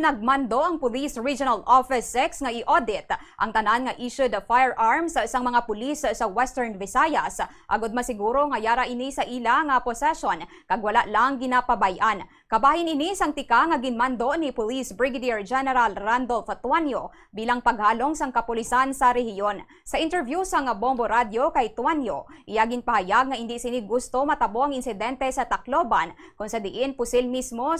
nagmando ang Police Regional Office 6 nga i-audit ang tanan nga issued firearms sa isang mga pulis sa Western Visayas agod masiguro nga yara ini sa ila nga possession kag wala lang ginapabayan. Kabahin ini sang tika nga ginmando ni Police Brigadier General Randolph Tuanyo bilang paghalong sang kapulisan sa rehiyon. Sa interview sa nga Bombo Radio kay Tuanyo, iyagin pahayag nga hindi sini gusto matabo ang insidente sa Tacloban kung sa diin pusil mismo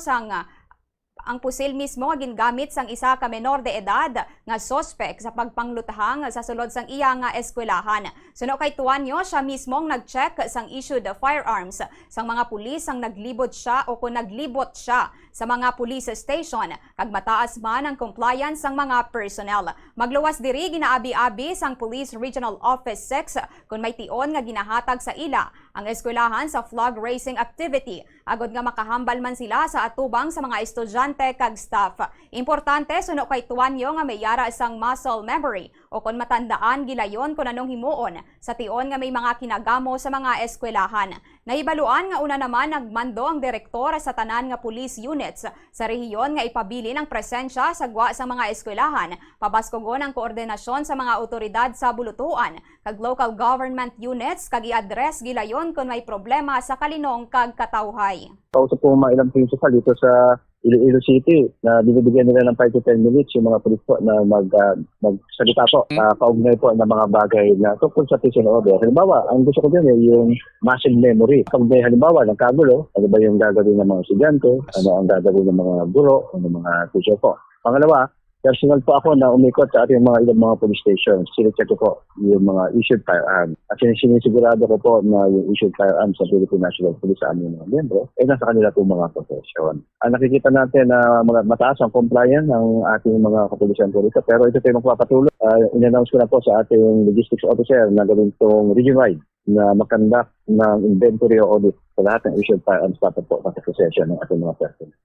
ang pusil mismo gingamit sang isa ka menor de edad nga suspect sa pagpanglutahang sa sulod sang iya nga eskwelahan. Suno kay Tuanyo, siya mismong nag-check sang issued firearms sang mga pulis ang naglibot siya o kung naglibot siya sa mga police station kag mataas man ang compliance sang mga personnel. Magluwas diri ginaabi-abi sang Police Regional Office 6 kung may tion nga ginahatag sa ila ang eskwelahan sa flag racing activity agod nga makahambal man sila sa atubang sa mga estudyante kag staff. Importante suno kay Tuanyo nga may yara sang muscle memory o kung matandaan gilayon kung anong himuon sa tion nga may mga kinagamo sa mga eskwelahan. Nahibaluan nga una naman nagmando ang direktor sa tanan nga police units sa rehiyon nga ipabilin ang presensya sa gwa sa mga eskwelahan, pabaskugon ang koordinasyon sa mga otoridad sa bulutuan kag local government units kag i-address gilayon kung may problema sa kalinong kag katawhay. Kausap po mga ilang principal dito sa Iloilo City na binibigyan nila ng 5 to 10 minutes yung mga pulis po na magsalita po, kaugnay po ng mga bagay na tungkol sa peace and order. Halimbawa, ang gusto ko din yung muscle memory. Kaugnay halimbawa ng kagulo, ano ba yung gagawin ng mga estudyante, ano ang gagawin ng mga guro, ano mga teacher po. Pangalawa, personal po ako na umikot sa ating mga ilang mga police stations. Sinecheck ko po yung mga issued firearms. At sinisigurado ko po na yung issued firearms sa Philippine National Police sa aming mga miyembro ay nasa kanila po mga possession. Nakikita natin na mataas ang compliance ng ating mga kapulisan police. Pero ito tayo magpapatuloy. In-announce ko na po sa ating logistics officer na gawin itong region-wide na mag-conduct ng inventory o audit sa lahat ng issued firearms para po sa possession ng ating mga personnel.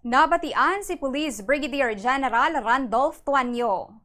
Nabatian si Police Brigadier General Randolph Tuanyo.